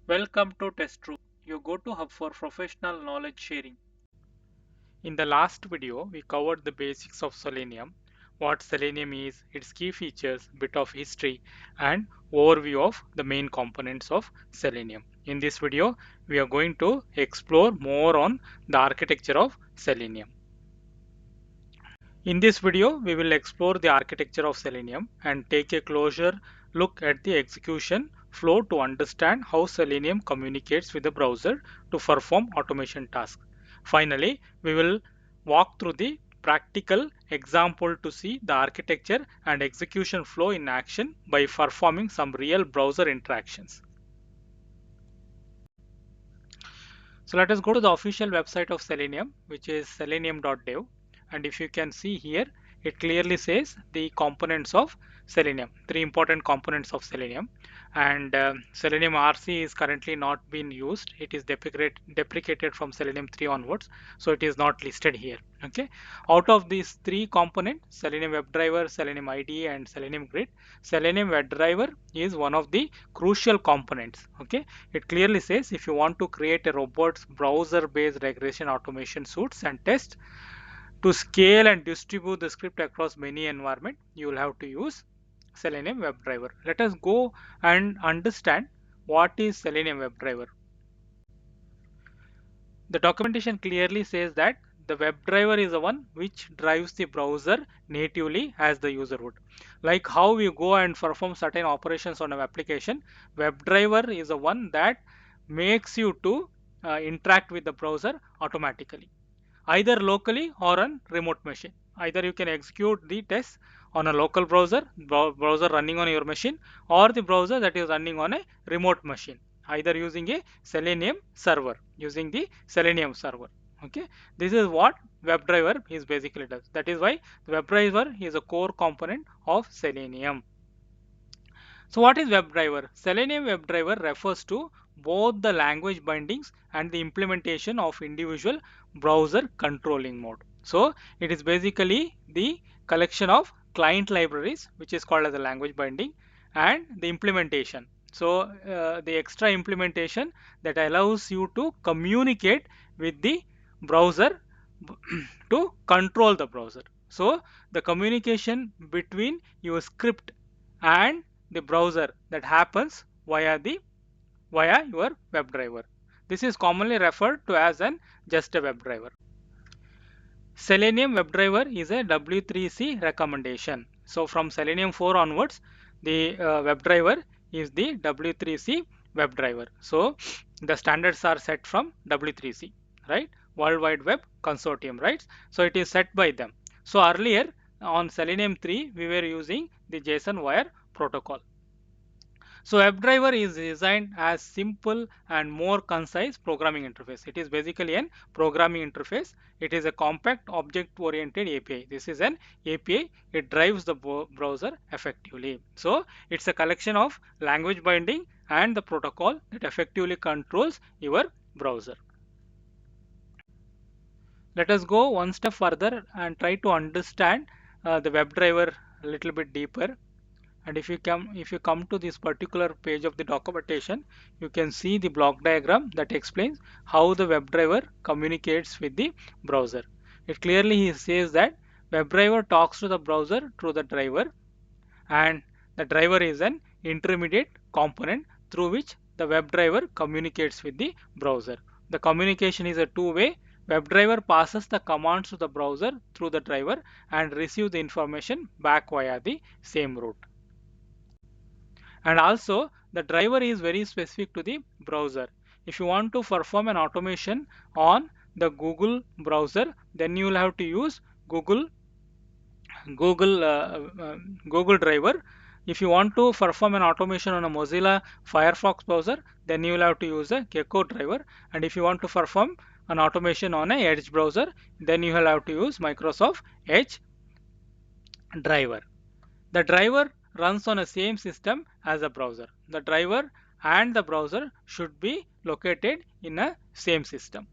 Welcome to Test Room, your go-to hub for professional knowledge sharing. In the last video, we covered the basics of Selenium, what Selenium is, its key features, bit of history, and overview of the main components of Selenium. In this video, we are going to explore more on the architecture of Selenium. In this video, we will explore the architecture of Selenium and take a closer look at the execution flow to understand how Selenium communicates with the browser to perform automation tasks. Finally, we will walk through the practical example to see the architecture and execution flow in action by performing some real browser interactions. So let us go to the official website of Selenium, which is selenium.dev. And if you can see here, it clearly says the components of Selenium, three important components of Selenium. And Selenium RC is currently not being used. It is deprecated from Selenium 3 onwards. So it is not listed here. Okay. Out of these three components, Selenium WebDriver, Selenium IDE, and Selenium Grid, Selenium WebDriver is one of the crucial components. Okay. It clearly says if you want to create a robust browser-based regression automation suites and tests to scale and distribute the script across many environments, you will have to use Selenium WebDriver. Let us go and understand what is Selenium WebDriver. The documentation clearly says that the WebDriver is the one which drives the browser natively as the user would. Like how we go and perform certain operations on an application, WebDriver is the one that makes you to interact with the browser automatically, either locally or on remote machine. Either you can execute the tests on a local browser running on your machine, or the browser that is running on a remote machine, either using a Selenium server, using the Selenium server. Okay, this is what WebDriver is basically does. That is why the WebDriver is a core component of Selenium. So what is WebDriver? Selenium WebDriver refers to both the language bindings and the implementation of individual browser controlling mode. So it is basically the collection of client libraries, which is called as a language binding, and the implementation. So the extra implementation that allows you to communicate with the browser to control the browser. So the communication between your script and the browser that happens via your WebDriver. This is commonly referred to as an just a WebDriver. Selenium WebDriver is a W3C recommendation. So from Selenium 4 onwards, the WebDriver is the W3C WebDriver. So the standards are set from W3C, right? World Wide Web Consortium, right? So it is set by them. So earlier on Selenium 3, we were using the JSON wire protocol. So WebDriver is designed as simple and more concise programming interface. It is basically an programming interface. It is a compact object-oriented API. This is an API. It drives the browser effectively. So it's a collection of language binding and the protocol that effectively controls your browser. Let us go one step further and try to understand the WebDriver a little bit deeper. And if you come to this particular page of the documentation, you can see the block diagram that explains how the WebDriver communicates with the browser. It clearly says that WebDriver talks to the browser through the driver, and the driver is an intermediate component through which the WebDriver communicates with the browser. The communication is a two-way. WebDriver passes the commands to the browser through the driver and receives the information back via the same route. And also the driver is very specific to the browser. If you want to perform an automation on the Google browser, then you will have to use Google Google driver. If you want to perform an automation on a Mozilla Firefox browser, then you will have to use a Gecko driver. And if you want to perform an automation on a Edge browser, then you will have to use Microsoft Edge driver. The driver runs on the same system as the browser. The driver and the browser should be located in a same system.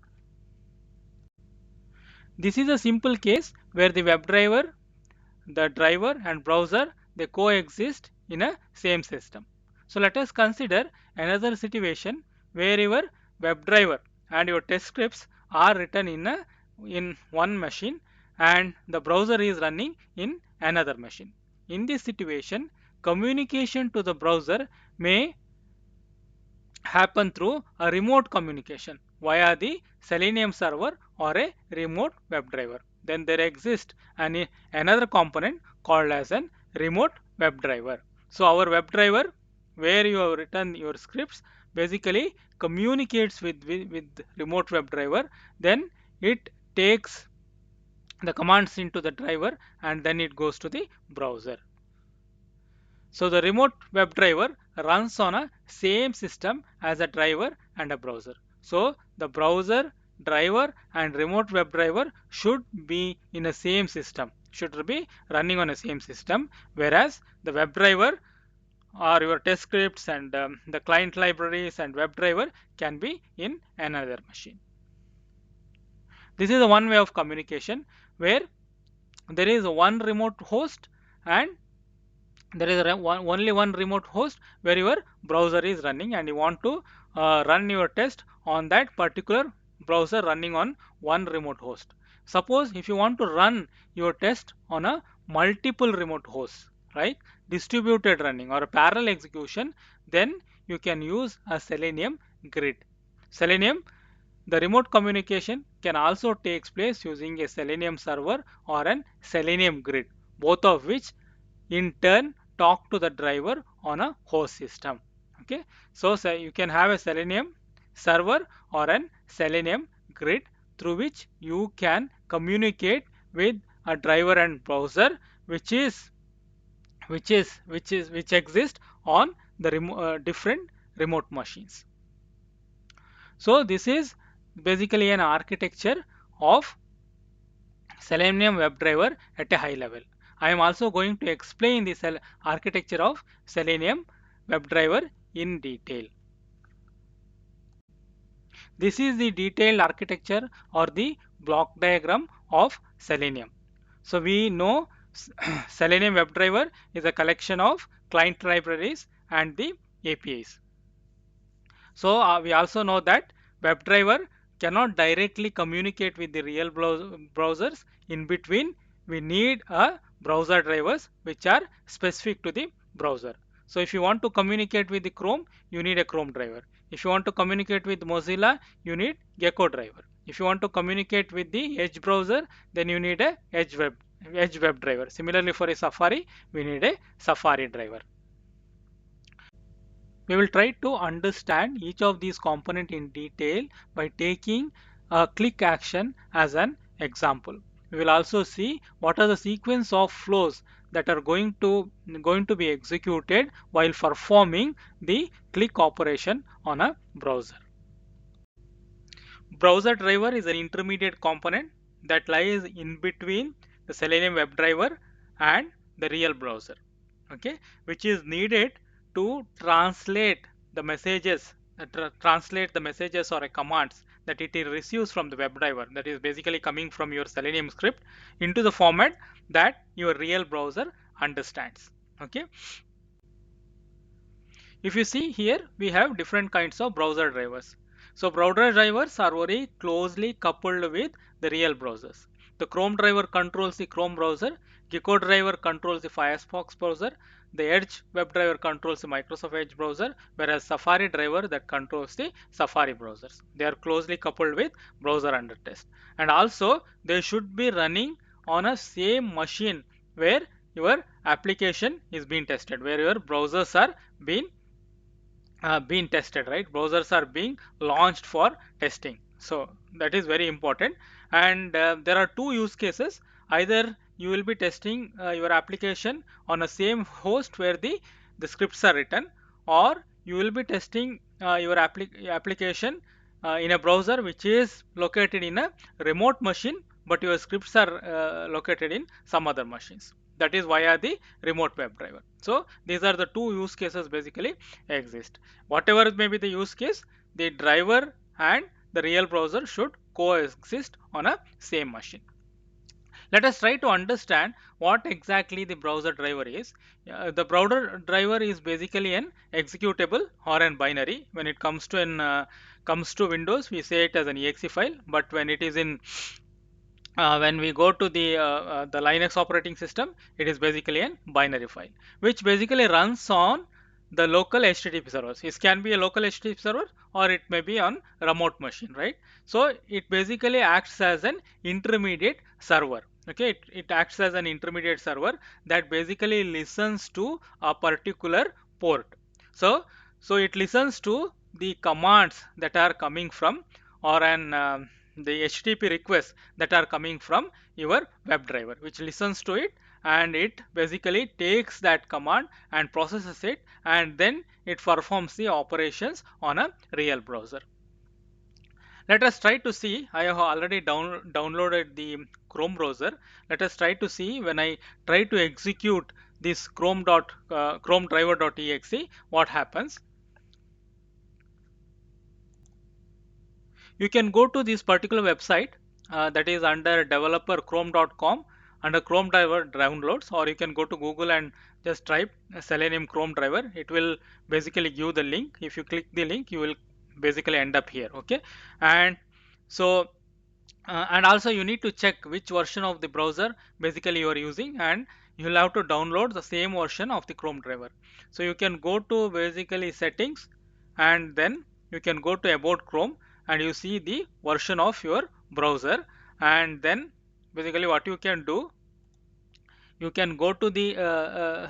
This is a simple case where the WebDriver, the driver and browser, they coexist in a same system. So let us consider another situation where your WebDriver and your test scripts are written in one machine and the browser is running in another machine. In this situation, communication to the browser may happen through a remote communication via the Selenium server or a remote WebDriver. Then there exists another component called as an remote WebDriver. So our WebDriver, where you have written your scripts, basically communicates with remote WebDriver. Then it takes the commands into the driver and then it goes to the browser. So the remote WebDriver runs on a same system as a driver and a browser. So the browser, driver and remote WebDriver should be in a same system, should be running on a same system, whereas the WebDriver or your test scripts and the client libraries and WebDriver can be in another machine. This is one way of communication where there is one remote host and there is only one remote host where your browser is running and you want to run your test on that particular browser running on one remote host. Suppose if you want to run your test on a multiple remote hosts, right, distributed running or a parallel execution, then you can use a Selenium grid. Selenium, the remote communication can also takes place using a Selenium server or an Selenium grid, both of which in turn talk to the driver on a host system. Okay, so you can have a Selenium server or an Selenium grid through which you can communicate with a driver and browser which exists on the different remote machines. So this is basically an architecture of Selenium WebDriver at a high level. I am also going to explain the architecture of Selenium WebDriver in detail. This is the detailed architecture or the block diagram of Selenium. So we know Selenium WebDriver is a collection of client libraries and the APIs. So we also know that WebDriver cannot directly communicate with the real browsers. In between, we need a browser drivers which are specific to the browser. So if you want to communicate with the Chrome, you need a Chrome driver. If you want to communicate with Mozilla, you need Gecko driver. If you want to communicate with the Edge browser, then you need a Edge web driver. Similarly, for a Safari, we need a Safari driver. We will try to understand each of these components in detail by taking a click action as an example. We will also see what are the sequence of flows that are going to be executed while performing the click operation on a browser. Browser driver is an intermediate component that lies in between the Selenium WebDriver and the real browser, okay, which is needed to translate the messages, translate the messages or a commands that it receives from the WebDriver, that is basically coming from your Selenium script, into the format that your real browser understands. Okay, if you see here, we have different kinds of browser drivers. So browser drivers are very closely coupled with the real browsers. The Chrome driver controls the Chrome browser, Gecko driver controls the Firefox browser, the Edge web driver controls the Microsoft Edge browser, whereas Safari driver that controls the Safari browsers. They are closely coupled with browser under test. And also they should be running on a same machine where your application is being tested, where your browsers are being tested, right? Browsers are being launched for testing. So that is very important. And there are two use cases. Either you will be testing your application on a same host where the scripts are written, or you will be testing your application in a browser which is located in a remote machine, but your scripts are located in some other machines. That is via the remote web driver. So these are the two use cases basically exist. Whatever may be the use case, the driver and the real browser should coexist on a same machine. Let us try to understand what exactly the browser driver is. The browser driver is basically an executable or an binary. When it comes to Windows, we say it as an exe file, but when we go to the Linux operating system, it is basically a binary file, which basically runs on the local HTTP servers. It can be a local HTTP server or it may be on remote machine, right? So it basically acts as an intermediate server. Okay, it acts as an intermediate server that basically listens to a particular port. So so it listens to the commands that are coming from or the HTTP requests that are coming from your WebDriver, which listens to it and it basically takes that command and processes it, and then it performs the operations on a real browser. Let us try to see. I have already downloaded the Chrome browser. Let us try to see when I try to execute this Chrome driver.exe, what happens. You can go to this particular website that is under developerchrome.com under Chrome driver downloads, or you can go to Google and just type Selenium Chrome driver. It will basically give the link. If you click the link, you will basically end up here. Okay, and so and also you need to check which version of the browser basically you are using, and you will have to download the same version of the Chrome driver. So you can go to basically settings, and then you can go to about Chrome, and you see the version of your browser, and then basically what you can do, you can go to the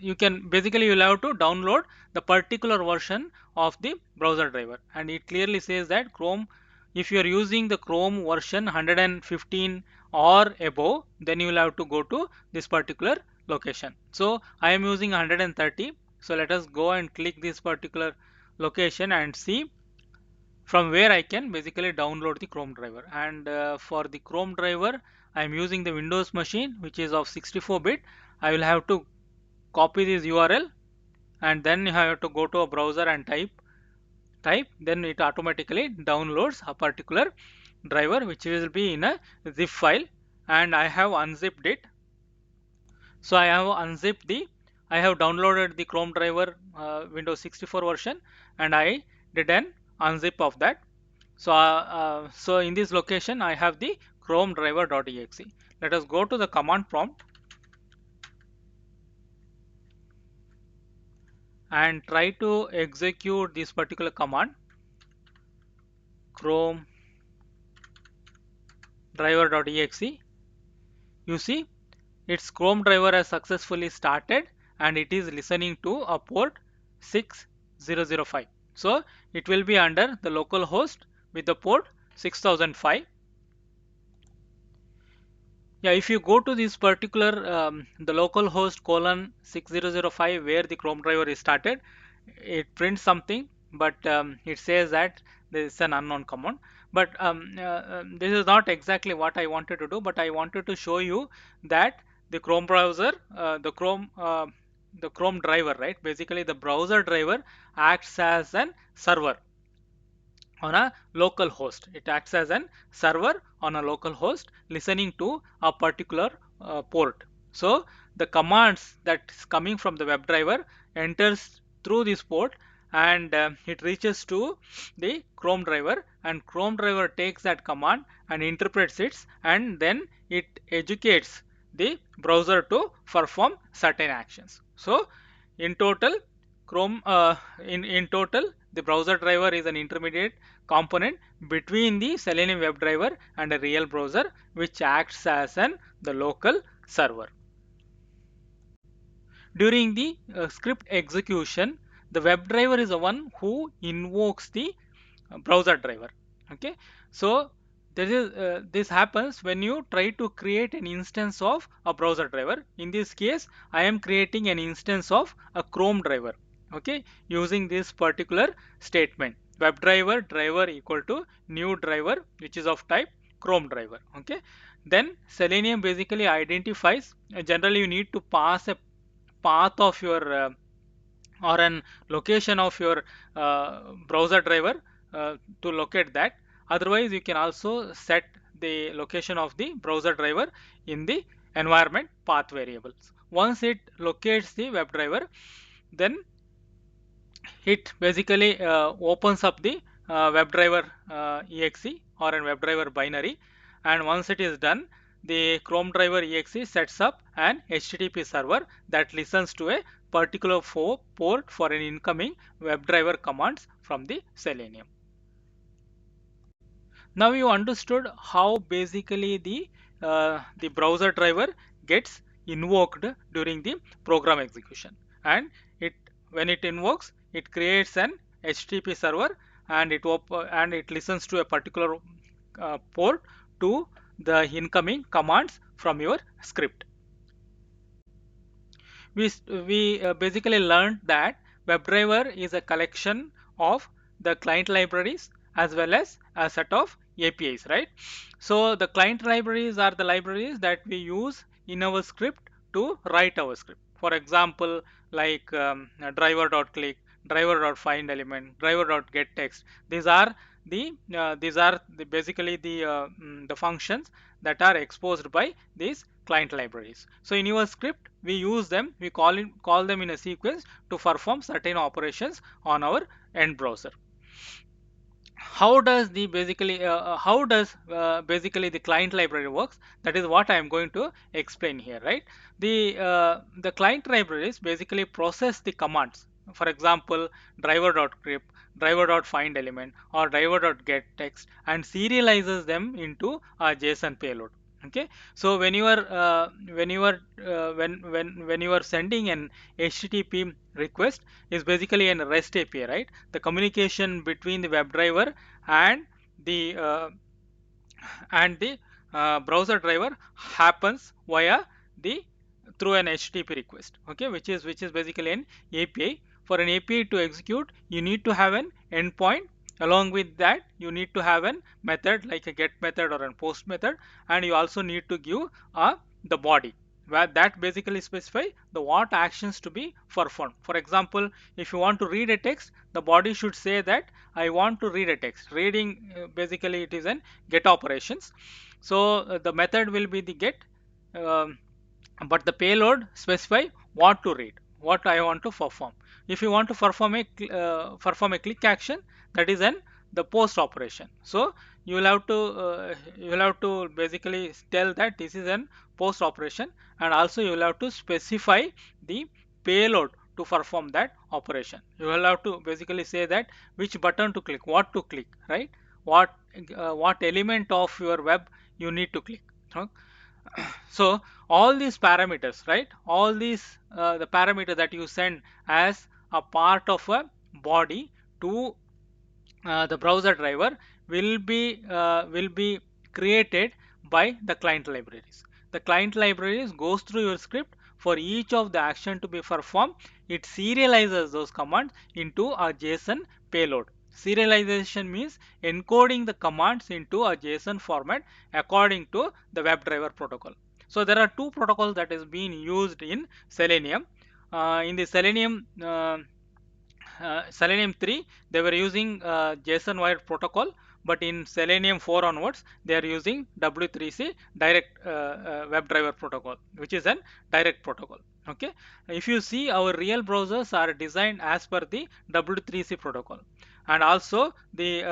you can basically you'll have to download the particular version of the browser driver, and it clearly says that Chrome, if you are using the Chrome version 115 or above, then you will have to go to this particular location. So I am using 130, so let us go and click this particular location and see from where I can basically download the Chrome driver. And for the Chrome driver, I am using the Windows machine, which is of 64-bit. I will have to copy this URL, and then you have to go to a browser and type, then it automatically downloads a particular driver, which will be in a zip file, and I have unzipped it. So I have unzipped I have downloaded the Chrome driver Windows 64 version, and I did an unzip of that. So so in this location I have the Chrome driver.exe. Let us go to the command prompt and try to execute this particular command, Chrome driver.exe. You see, its Chrome driver has successfully started and it is listening to a port 6005. So it will be under the local host with the port 6005. Yeah, if you go to this particular the local host colon 6005 where the Chrome driver is started, it prints something, but it says that this is an unknown command. But this is not exactly what I wanted to do, but I wanted to show you that the Chrome browser, the Chrome driver, right? Basically, the browser driver acts as an server on a local host. It acts as an server on a local host listening to a particular port. So the commands that is coming from the WebDriver enters through this port, and it reaches to the Chrome driver, and Chrome driver takes that command and interprets it, and then it educates the browser to perform certain actions. So in total, Chrome in total, the browser driver is an intermediate component between the Selenium WebDriver and a real browser, which acts as the local server. During the script execution, the WebDriver is the one who invokes the browser driver. Okay, so this happens when you try to create an instance of a browser driver. In this case, I am creating an instance of a Chrome driver. Okay, using this particular statement, WebDriver driver equal to new driver, which is of type Chrome driver. Okay, then Selenium basically identifies. Generally, you need to pass a path of your or an location of your browser driver to locate that. Otherwise, you can also set the location of the browser driver in the environment path variables. Once it locates the WebDriver, then it basically opens up the WebDriver exe or an WebDriver binary, and once it is done, the Chrome driver exe sets up an HTTP server that listens to a particular port for an incoming WebDriver commands from the Selenium. Now you understood how basically the browser driver gets invoked during the program execution, and it when it invokes, it creates an HTTP server, and it listens to a particular port to the incoming commands from your script. We basically learned that WebDriver is a collection of the client libraries as well as a set of APIs, right? So the client libraries are the libraries that we use in our script to write our script. For example, like driver.click, driver.findElement, driver.getText. These are basically the functions that are exposed by these client libraries. So in your script, we use them, we call them in a sequence to perform certain operations on our end browser. How does the basically how does basically the client library works? That is what I am going to explain here, right? The client libraries basically process the commands. For example, driver.grep, driver.findElement, or driver.getText, and serializes them into a JSON payload. Okay, so when you are sending an HTTP request, is basically an REST API, right? The communication between the WebDriver and the uh, and the browser driver happens via the through an HTTP request, okay, which is basically an API. For an API to execute, you need to have an endpoint. Along with that, you need to have an method like a get method or a post method, and you also need to give the body where that basically specify the what actions to be performed. For example, if you want to read a text, the body should say that I want to read a text. Reading, basically it is an get operations. So the method will be the get, um, but the payload specify what to read, what I want to perform. If you want to perform a click action, that is an the post operation. So you will have to basically tell that this is an post operation, and also you will have to specify the payload to perform that operation. You will have to basically say that which button to click, what to click, right? What element of your web you need to click. Huh? So all these parameters, right? All these the parameter that you send as a part of a body to the browser driver will be created by the client libraries. The client libraries goes through your script. For each of the action to be performed, it serializes those commands into a JSON payload. Serialization means encoding the commands into a JSON format according to the WebDriver protocol. So there are two protocols that is being used in Selenium. In the Selenium 3, they were using JSON wire protocol, but in Selenium 4 onwards, they are using W3C direct WebDriver protocol, which is an direct protocol. Okay, if you see, our real browsers are designed as per the W3C protocol, and also the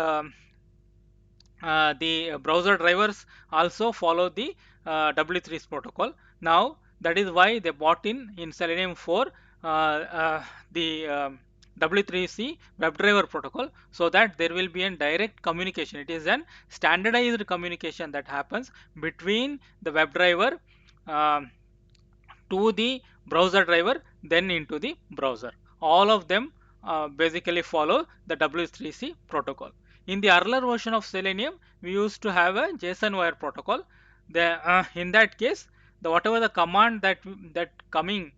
browser drivers also follow the W3C protocol. Now that is why they bought in Selenium 4 the W3C WebDriver protocol, so that there will be a direct communication. It is an standardized communication that happens between the WebDriver um to the browser driver, then into the browser. All of them basically follow the W3C protocol. In the earlier version of Selenium, we used to have a JSON wire protocol. In that case, the whatever the command that coming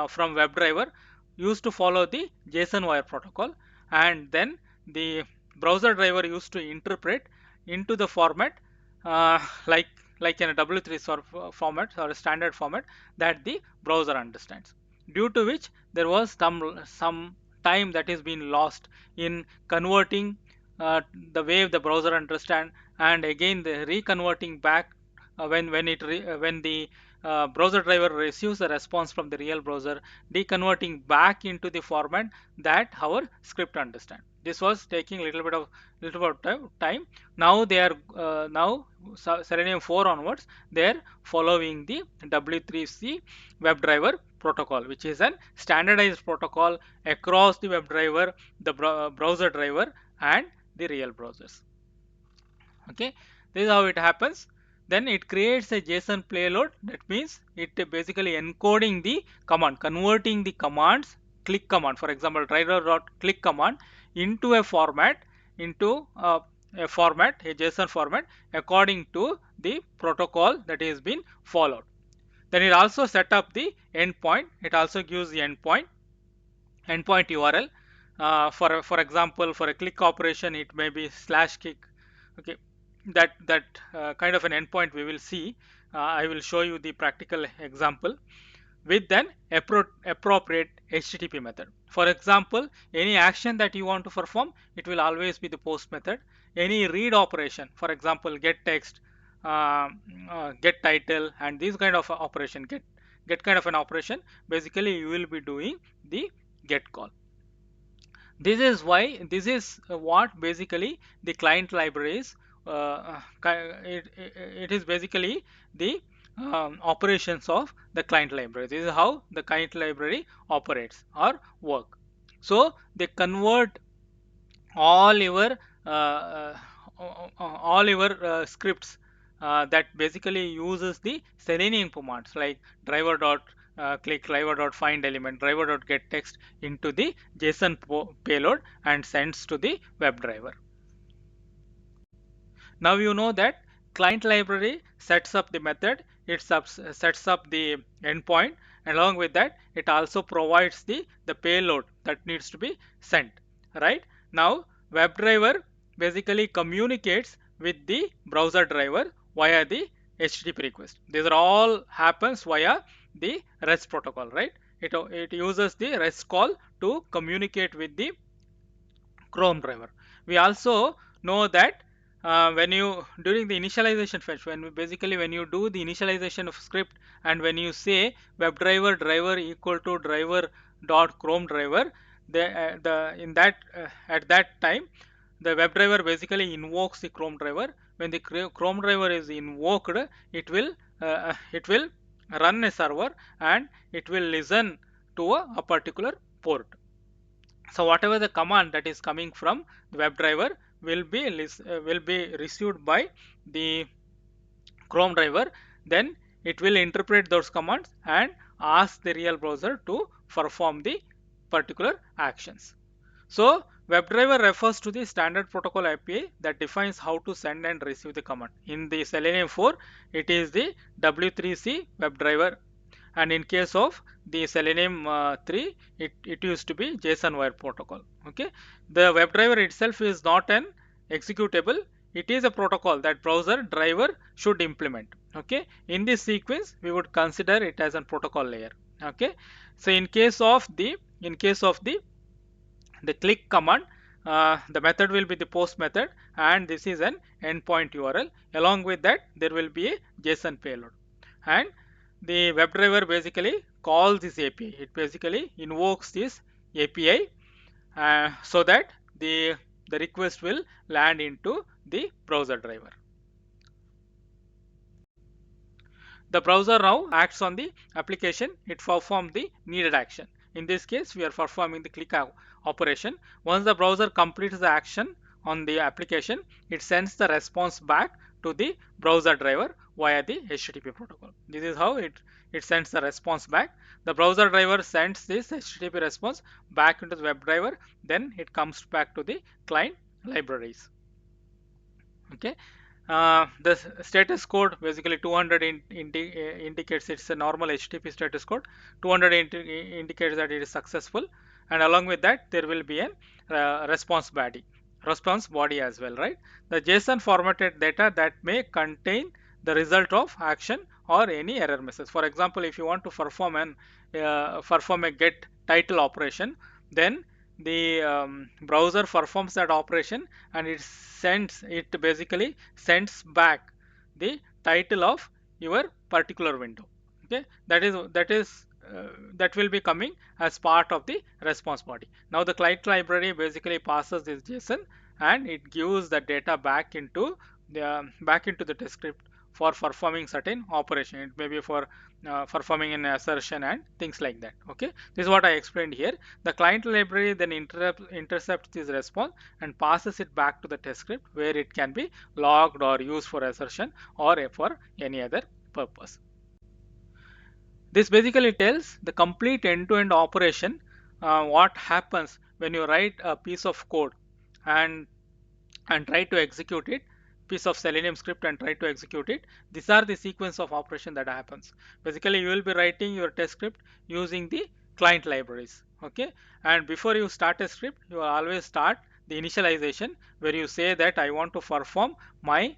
from WebDriver used to follow the JSON wire protocol, and then the browser driver used to interpret into the format uh, like in a W3 format or a standard format that the browser understands. Due to which there was some time that is being lost in converting uh, the way the browser understand, and again the reconverting back when the browser driver receives a response from the real browser, deconverting back into the format that our script understand. This was taking little bit of time. Now they are now Selenium 4 onwards, they are following the W3C WebDriver protocol, which is an standardized protocol across the WebDriver, the browser driver, and the real browsers. Okay, this is how it happens. Then it creates a JSON payload. That means it basically encoding the command, converting the commands, click command, for example driver.click command, into a format, into a JSON format according to the protocol that is been followed. Then it also set up the endpoint. It also gives the endpoint URL. For example, for a click operation, it may be slash click. Okay, that kind of an endpoint we will see. I will show you the practical example with an appropriate HTTP method. For example, any action that you want to perform, it will always be the post method. Any read operation, for example, get text, uh, get title, and these kind of operation, get kind of an operation, basically you will be doing the get call. This is what basically the client libraries, it is basically the operations of the client library. This is how the client library operates or work. So they convert all your scripts that basically uses the Selenium commands like driver dot click, driver dot find element, driver dot get text into the JSON payload and sends to the WebDriver. Now you know that client library sets up the method, it sets up the endpoint, and along with that it also provides the payload that needs to be sent. Right? Now WebDriver basically communicates with the browser driver via the HTTP request. These are all happens via the REST protocol, right? It uses the REST call to communicate with the Chrome driver. We also know that when you during the initialization fetch, when you do the initialization of script, and when you say WebDriver driver equal to driver dot Chrome driver, the in that at that time the WebDriver basically invokes the Chrome driver. When the Chrome driver is invoked, it will run a server, and it will listen to a particular port. So whatever the command that is coming from the WebDriver will be received by the Chrome driver. Then it will interpret those commands and ask the real browser to perform the particular actions. So WebDriver refers to the standard protocol API that defines how to send and receive the command. In the Selenium 4, it is the W3C WebDriver, and in case of the Selenium 3, it used to be JSON wire protocol. Okay, the WebDriver itself is not an executable, it is a protocol that browser driver should implement. Okay, in this sequence we would consider it as a protocol layer. Okay, so in case of the click command, the method will be the post method, and this is an endpoint URL. Along with that there will be a JSON payload, and the WebDriver basically calls this API. It basically invokes this API so that the request will land into the browser driver. The browser now acts on the application, it performs the needed action. In this case, we are performing the click operation. Once the browser completes the action on the application, it sends the response back to the browser driver via the HTTP protocol. This is how it sends the response back. The browser driver sends this HTTP response back into the web driver, then it comes back to the client libraries. Okay, the status code basically 200 indicates it's a normal HTTP status code. 200 indicates that it is successful, and along with that there will be a response body as well, right? The JSON formatted data that may contain the result of action or any error message. For example, if you want to perform a get title operation, then the browser performs that operation, and it basically sends back the title of your particular window. Okay, that will be coming as part of the response body. Now the client library basically passes this JSON, and it gives the data back into the test script for performing certain operation. It may be for performing an assertion and things like that. Okay, this is what I explained here. The client library then intercepts this response and passes it back to the test script, where it can be logged or used for assertion or for any other purpose. This basically tells the complete end-to-end operation, what happens when you write a piece of code and try to execute it, piece of Selenium script, and try to execute it. These are the sequence of operation that happens. Basically, you will be writing your test script using the client libraries. Okay, and before you start a script, you will always start the initialization, where you say that I want to perform my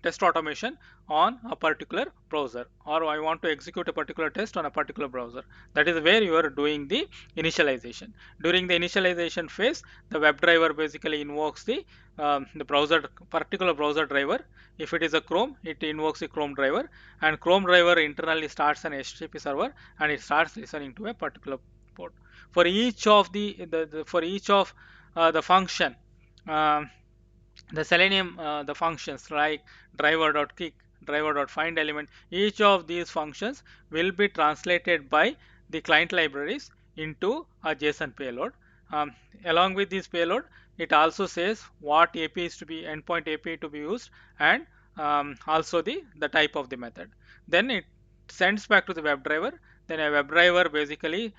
test automation on a particular browser, or I want to execute a particular test on a particular browser. That is where you are doing the initialization. During the initialization phase, the WebDriver basically invokes the particular browser driver. If it is a Chrome, it invokes the Chrome driver, and Chrome driver internally starts an HTTP server, and it starts listening to a particular port. For each of the function, um, the Selenium, the functions like driver.kick, driver.find element, each of these functions will be translated by the client libraries into a JSON payload. Um, Along with this payload, it also says what API is to be endpoint API to be used, and also the type of the method. Then it sends back to the WebDriver. Then a WebDriver basically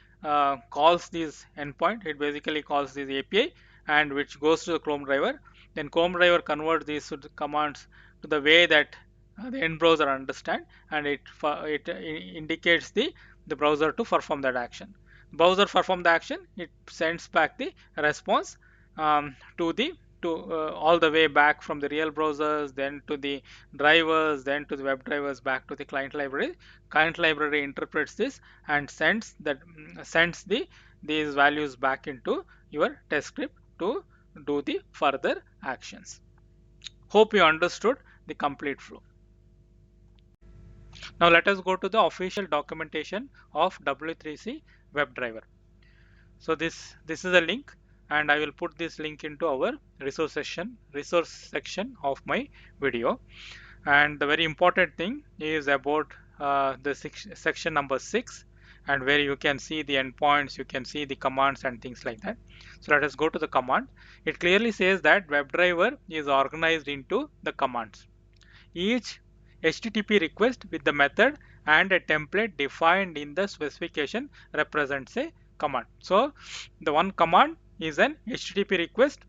calls this endpoint. It basically calls this API, and which goes to the Chrome driver. Then Chrome driver converts these commands to the way that the end browser understand, and it indicates the browser to perform that action. Browser perform the action, it sends back the response to the to all the way back from the real browsers, then to the drivers, then to the web drivers, back to the client library. Client library interprets this and sends these values back into your test script to do the further actions. Hope you understood the complete flow. Now let us go to the official documentation of W3C WebDriver. So this is a link, and I will put this link into our resource section of my video. And the very important thing is about the section number 6, and where you can see the endpoints, you can see the commands and things like that. So let us go to the command. It clearly says that WebDriver is organized into the commands. Each HTTP request with the method and a template defined in the specification represents a command. So the one command is an HTTP request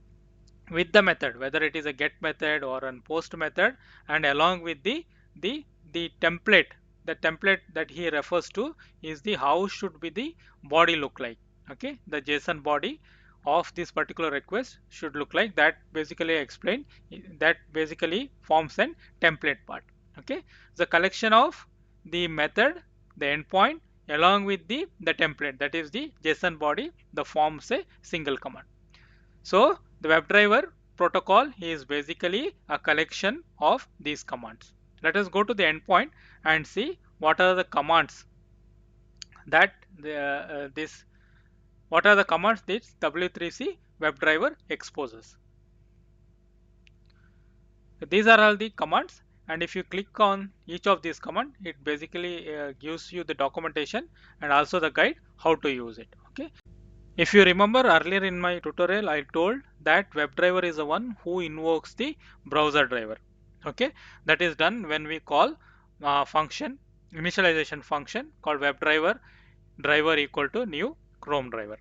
with the method, whether it is a get method or an post method, and along with the template. The template that he refers to is the how should be the body look like. Okay, the JSON body of this particular request should look like that. Basically explain that basically forms an template part. Okay, the collection of the method, the endpoint, along with the template, that is the JSON body, the forms a single command. So the WebDriver protocol is basically a collection of these commands. Let us go to the endpoint and see what are the commands that this what are the commands this W3C WebDriver exposes. So these are all the commands, and if you click on each of these commands, it basically gives you the documentation and also the guide how to use it. Okay. If you remember earlier in my tutorial, I told that WebDriver is the one who invokes the browser driver. Okay, that is done when we call initialization function called WebDriver driver equal to new Chrome driver.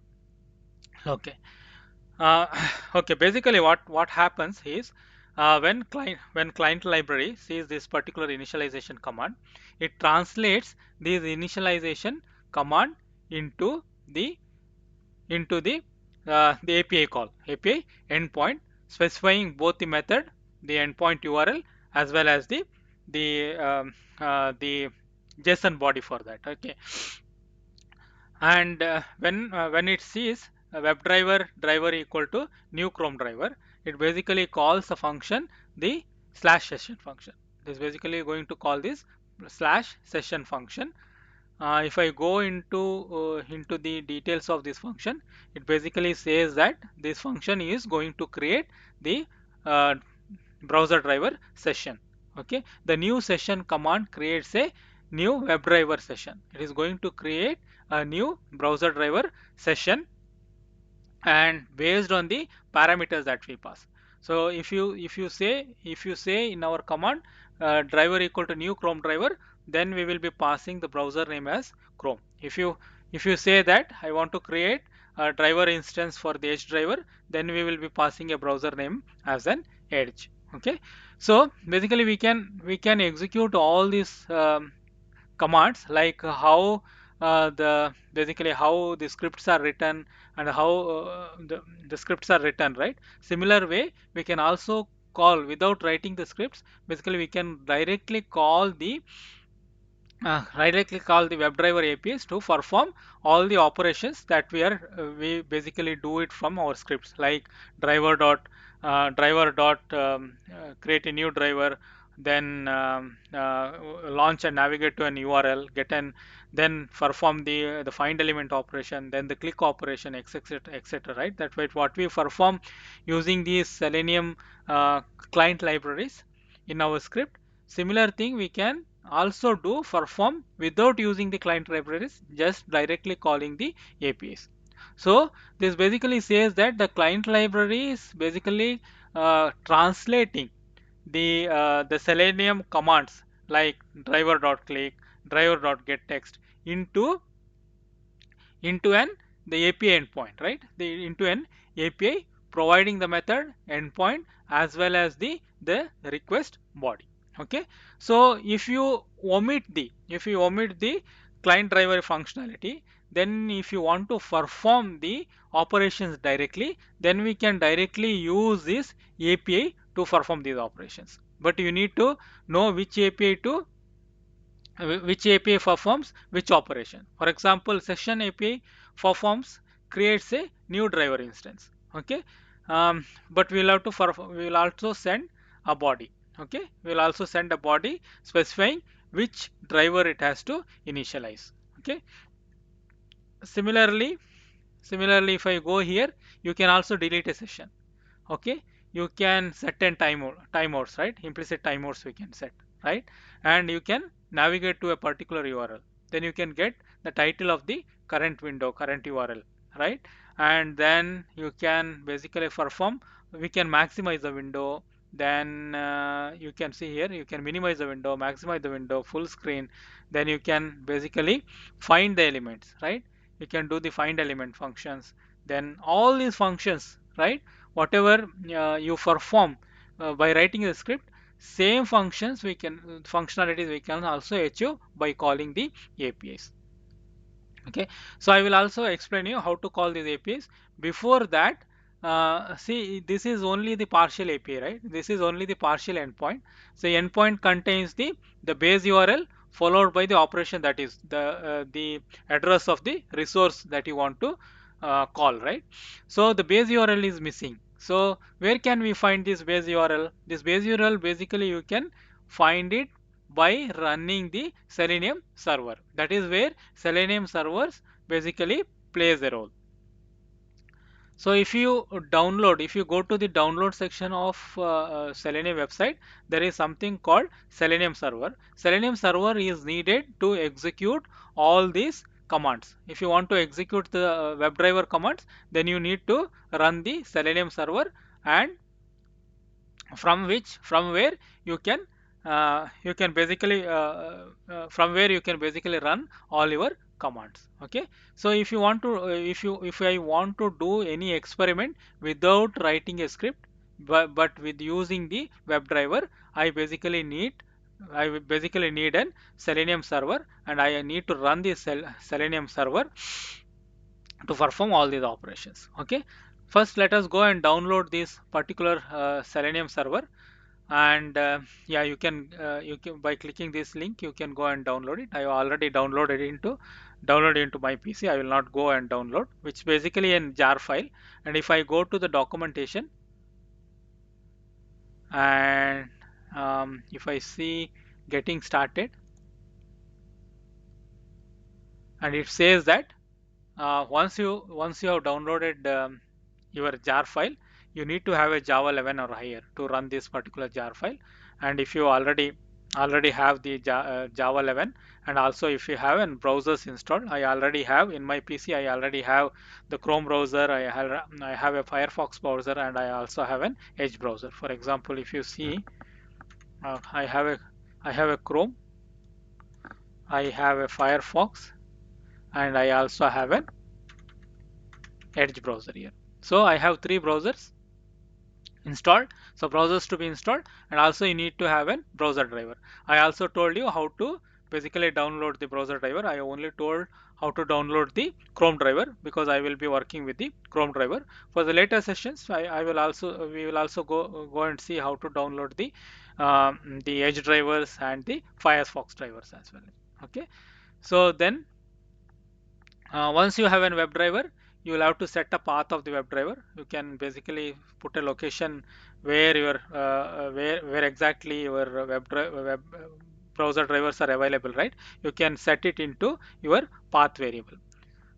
Okay, uh, okay. Basically, what happens is when client library sees this particular initialization command, it translates this initialization command into the the API call, API endpoint, specifying both the method, the endpoint URL, as well as the JSON body for that. Okay, And when it sees a driver equal to new Chrome driver, it basically calls the function the slash session function. This is basically going to call this slash session function. If I go into the details of this function, it basically says that this function is going to create the uh, browser driver session. Okay, the new session command creates a new WebDriver session. It is going to create a new browser driver session, and based on the parameters that we pass. So if you say in our command driver equal to new Chrome driver, then we will be passing the browser name as Chrome. If you say that I want to create a driver instance for the Edge driver, then we will be passing a browser name as an Edge. Okay, so basically we can execute all these commands, like how the basically how the scripts are written, and how the scripts are written, right? Similar way we can also call without writing the scripts. Basically we can directly call the WebDriver APIs to perform all the operations that we basically do it from our scripts, like driver dot create a new driver, then launch and navigate to an URL, then perform the find element operation, then the click operation, etc., etc. Right? That's what we perform using these Selenium client libraries in our script. Similar thing we can also do perform without using the client libraries, just directly calling the APIs. So this basically says that the client library is basically translating the Selenium commands, like driver.click, driver.getText into an the API endpoint, right? Into an API, providing the method endpoint as well as the request body. Okay, so if you omit the client driver functionality, then if you want to perform the operations directly, then we can directly use this API to perform these operations. But you need to know which API performs which operation. For example, session API performs creates a new driver instance. Okay, but we'll also send a body. Okay, we'll also send a body specifying which driver it has to initialize. Okay, similarly, if I go here, you can also delete a session. Okay, you can set in timeouts, right? Implicit timeouts we can set, right? And you can navigate to a particular URL, then you can get the title of the current URL, right? And then you can basically perform, we can maximize the window, then you can see here, you can minimize the window, maximize the window, full screen, then you can basically find the elements, right? You can do the find element functions, then all these functions, right? Whatever you perform by writing the script, same functionalities we can also achieve by calling the APIs. Okay, so I will also explain you how to call these APIs. Before that, see, this is only the partial API, right? This is only the partial endpoint. So endpoint contains the base URL followed by the operation, that is the address of the resource that you want to call, right? So the base URL is missing. So where can we find this base URL? This base URL basically you can find it by running the Selenium server. That is where Selenium servers basically plays a role. So if you go to the download section of Selenium website, there is something called Selenium server. Selenium server is needed to execute all these commands. If you want to execute the WebDriver commands, then you need to run the Selenium server, and from where you can basically from where you can basically run all your commands. Okay, so if you want to if I want to do any experiment without writing a script, but with using the WebDriver, I basically need an Selenium server, and I need to run the Selenium server to perform all these operations. Okay, first let us go and download this particular Selenium server, and yeah, you can by clicking this link you can go and download it. I already downloaded it into download into my PC. I will not go and download, which basically a jar file. And if I go to the documentation and if I see getting started, and it says that once you have downloaded your jar file, you need to have a Java 11 or higher to run this particular jar file. And if you already have the Java 11, and also if you have an browsers installed, I already have in my PC. I already have the Chrome browser. I have a Firefox browser, and I also have an Edge browser. For example, if you see, uh, I have a I have a Chrome, I have a Firefox, and I also have an Edge browser here. So I have three browsers installed. So browsers to be installed, and also you need to have a browser driver. I also told you how to basically download the browser driver. I only told how to download the Chrome driver because I will be working with the Chrome driver. For the later sessions, I will also we will also go and see how to download the Edge drivers and the Firefox drivers as well. Okay, so then once you have a WebDriver, you will have to set a path of the WebDriver. You can basically put a location where where exactly your web browser drivers are available, right? You can set it into your path variable.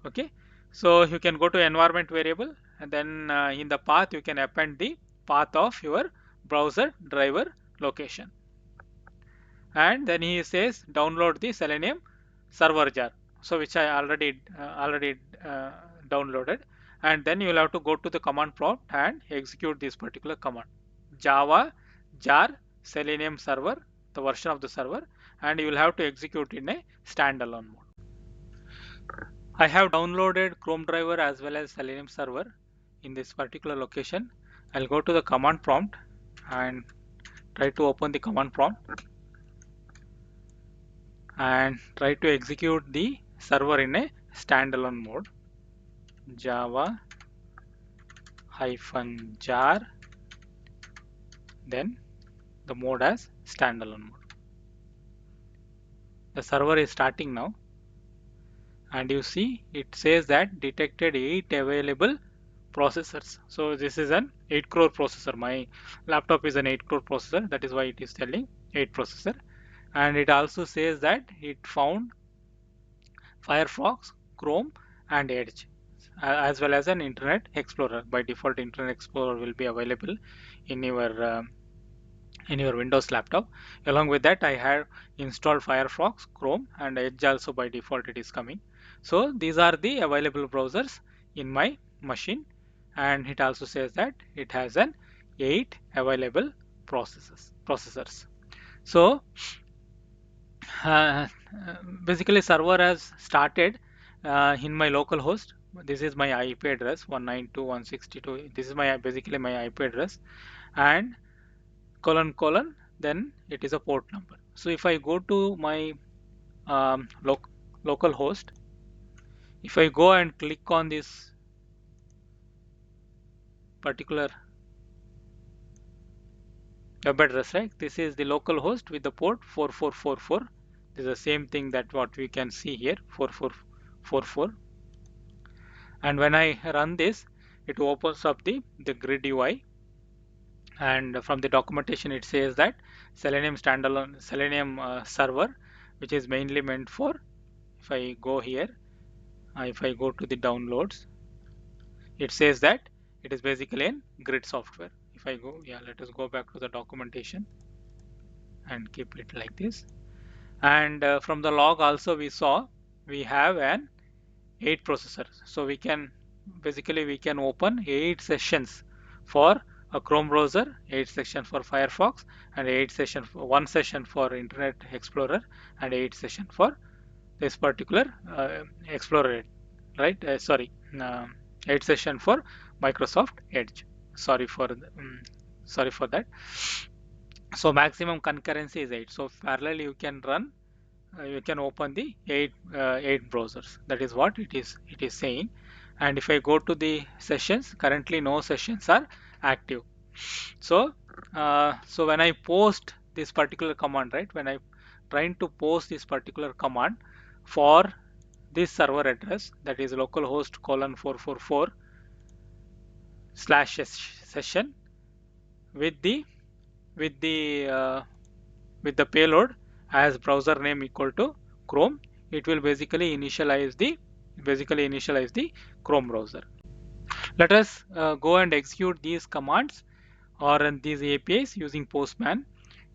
Okay, so you can go to environment variable, and then in the path you can append the path of your browser driver location. And then he says download the Selenium server jar, so which I already downloaded. And then you will have to go to the command prompt and execute this particular command, java jar selenium server, the version of the server, and you will have to execute in a standalone mode. I have downloaded Chrome driver as well as Selenium server in this particular location. I'll go to the command prompt and try to open the command prompt and try to execute the server in a standalone mode, java hyphen jar, then the mode as standalone mode. The server is starting now, and you see it says that detected 8 available processors. So this is an 8 crore processor. My laptop is an 8 crore processor, that is why it is telling 8 processor. And it also says that it found Firefox, Chrome, and Edge, as well as an Internet Explorer. By default, Internet Explorer will be available in your Windows laptop. Along with that, I have installed Firefox, Chrome, and Edge also by default it is coming. So these are the available browsers in my machine, and it also says that it has an 8 available processors. So uh, basically server has started in my local host. This is my IP address 192.162. This is my basically my IP address, and colon colon, then it is a port number. So if I go to my local host, if I go and click on this particular web address, right, this is the local host with the port 4444. This is the same thing that what we can see here, 4444. And when I run this, it opens up the grid UI, and from the documentation it says that Selenium standalone Selenium server, which is mainly meant for, if I go here, if I go to the downloads, it says that it is basically in grid software. If I go, yeah, let us go back to the documentation and keep it like this. And from the log also we saw we have an 8 processor, so we can open 8 sessions for a Chrome browser, 8 session for Firefox, and 8 session for 1 session for Internet Explorer, and 8 session for this particular Explorer, right? Uh, 8 session for Microsoft Edge. Sorry for sorry for that. So maximum concurrency is 8. So parallel you can open the 8 browsers. That is what it is saying. And if I go to the sessions, currently no sessions are active. So so when I post this particular command, right, when I trying to post this particular command for this server address, that is localhost colon 444 slash session with the with the uh, with the payload as browser name equal to Chrome. It will basically initialize the Chrome browser. Let us go and execute these commands or these APIs using Postman.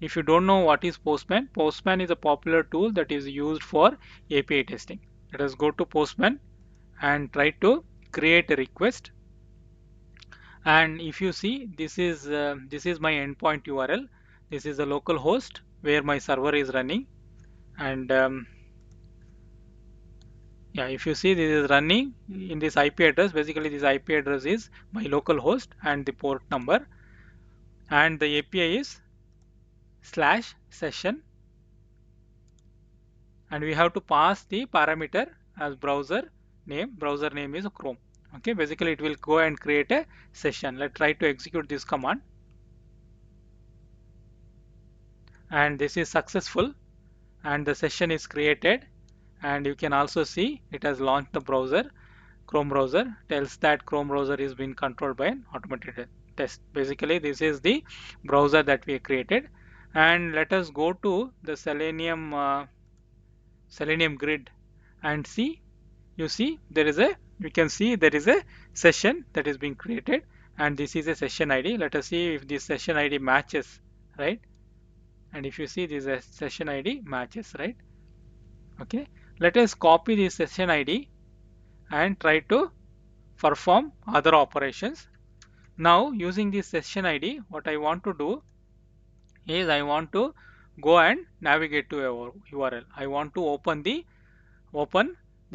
If you don't know what is Postman, Postman is a popular tool that is used for API testing. Let us go to Postman and try to create a request. And if you see, this is my endpoint URL. This is the local host where my server is running. And yeah, if you see, this is running in this IP address. Basically, this IP address is my local host and the port number. And the API is slash session, and we have to pass the parameter as browser name is Chrome. Okay, basically it will go and create a session. Let's try to execute this command, and this is successful and the session is created. And you can also see it has launched the browser. Chrome browser tells that Chrome browser is being controlled by an automated test. Basically this is the browser that we created. And let us go to the Selenium grid and see. You see, we can see there is a session that is being created, and this is a session ID. Let us see if this session ID matches, right? And if you see, this is a session ID matches, right? Okay, let us copy this session ID and try to perform other operations. Now using this session ID, what I want to do is I want to go and navigate to a URL. I want to open the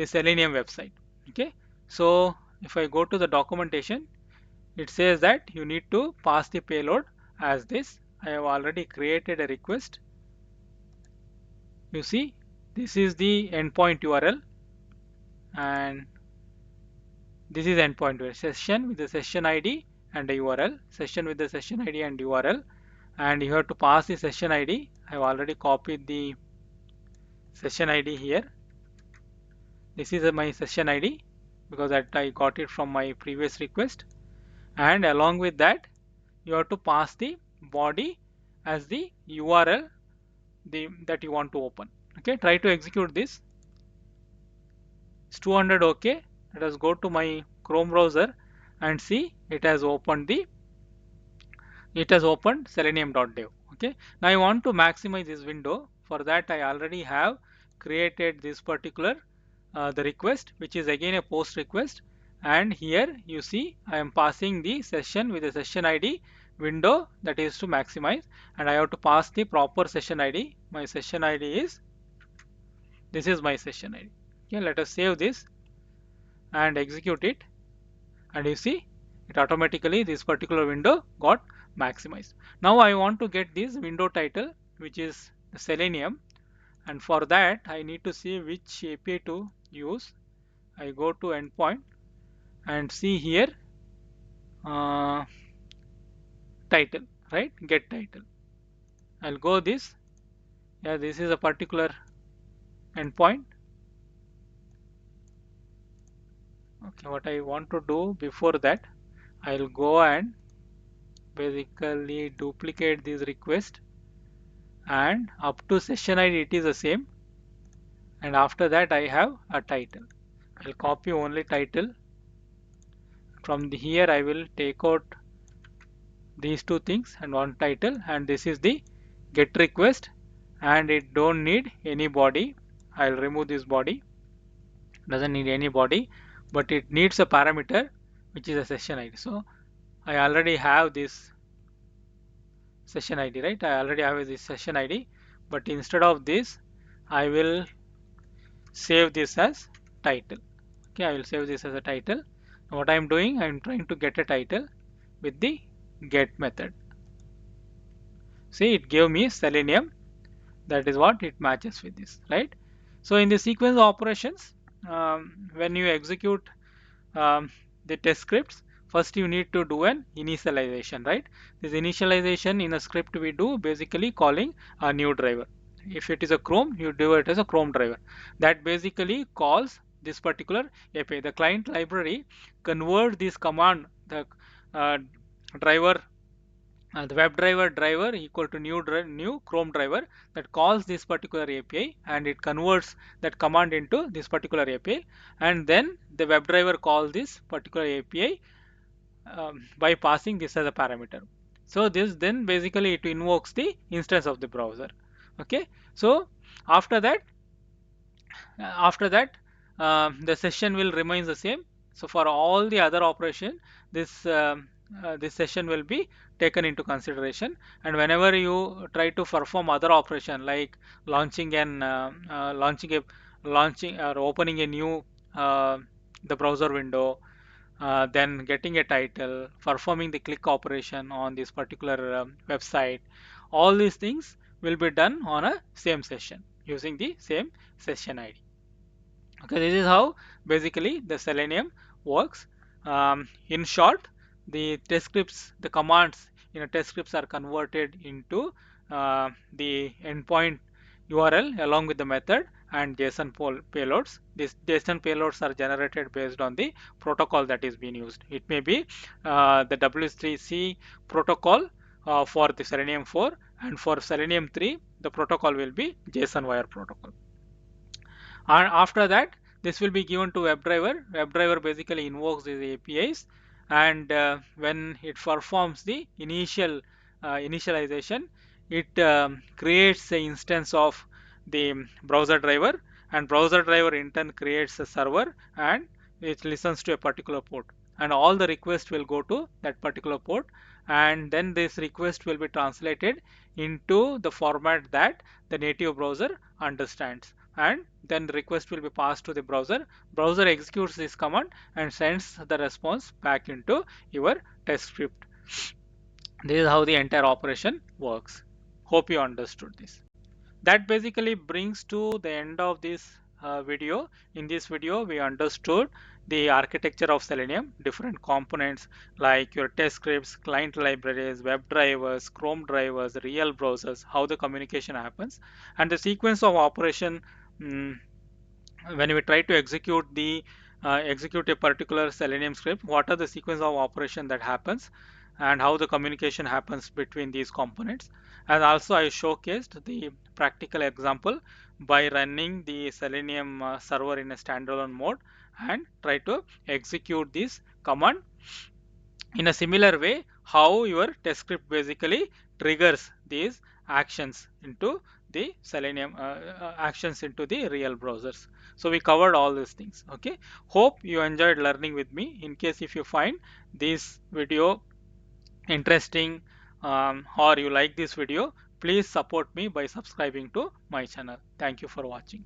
Selenium website. Okay, so if I go to the documentation, it says that you need to pass the payload as this. I have already created a request. You see, this is the endpoint URL, and this is endpoint URL. Session with the session ID and a URL, session with the session ID and URL, and you have to pass the session ID. I have already copied the session ID here. This is my session ID because that I got it from my previous request. And along with that, you have to pass the body as the URL that you want to open. Okay, try to execute this. It's 200. Okay, let us go to my Chrome browser and see it has opened selenium.dev. Okay, now I want to maximize this window. For that, I already have created this particular the request, which is again a post request. And here you see I am passing the session with the session ID window, that is to maximize, and I have to pass the proper session ID. My session ID is, this is my session ID. Okay, let us save this and execute it, and you see it automatically, this particular window got maximized. Now I want to get this window title, which is the Selenium, and for that I need to see which API to use. I go to endpoint and see here uh, title, right? Get title. I'll go this. Yeah, this is a particular endpoint. Okay, what I want to do before that, I'll go and basically duplicate this request, and up to session ID it is the same, and after that I have a title. I'll copy only title. From here I will take out these two things and one title, and this is the get request, and it don't need any body. I'll remove this body, doesn't need any body, but it needs a parameter which is a session ID. So I already have this session ID, right? I already have this session ID, but instead of this I will save this as title. Okay, I will save this as a title. Now what I am doing, I am trying to get a title with the get method. See, it gave me Selenium. That is what it matches with this, right? So in the sequence of operations, when you execute um, the test scripts, first you need to do an initialization, right? This initialization in a script we do basically calling a new driver. If it is a Chrome, you do it as a Chrome driver. That basically calls this particular API. The client library convert this command, the uh, driver, the web driver equal to new Chrome driver, that calls this particular API, and it converts that command into this particular API, and then the web driver calls this particular API by passing this as a parameter. So this then basically it invokes the instance of the browser. Okay, so after that after that the session will remain the same. So for all the other operation, this this session will be taken into consideration, and whenever you try to perform other operation like launching an launching or opening a new uh, the browser window, then getting a title, performing the click operation on this particular website, all these things will be done on a same session using the same session ID. Okay, this is how basically the Selenium works. In short, the test scripts, the commands in a test scripts are converted into the endpoint URL along with the method and JSON payloads. These JSON payloads are generated based on the protocol that is being used. It may be the W3C protocol for the Selenium 4, and for Selenium 3, the protocol will be JSON wire protocol. And after that, this will be given to WebDriver. WebDriver basically invokes these APIs, and when it performs the initialization, it creates an instance of the browser driver, and browser driver in turn creates a server, and it listens to a particular port, and all the requests will go to that particular port, and then this request will be translated into the format that the native browser understands, and then the request will be passed to the browser executes this command and sends the response back into your test script. This is how the entire operation works. Hope you understood this. That basically brings to the end of this video. In this video, we understood the architecture of Selenium, different components like your test scripts, client libraries, web drivers, Chrome drivers, real browsers, how the communication happens, and the sequence of operation. mm, when we try to execute a particular Selenium script, what are the sequence of operation that happens, and how the communication happens between these components. And also I showcased the practical example by running the Selenium server in a standalone mode and try to execute this command in a similar way, how your test script basically triggers these actions into the Selenium actions into the real browsers. So we covered all these things. Okay, hope you enjoyed learning with me. In case if you find this video interesting, or you like this video, please support me by subscribing to my channel. Thank you for watching.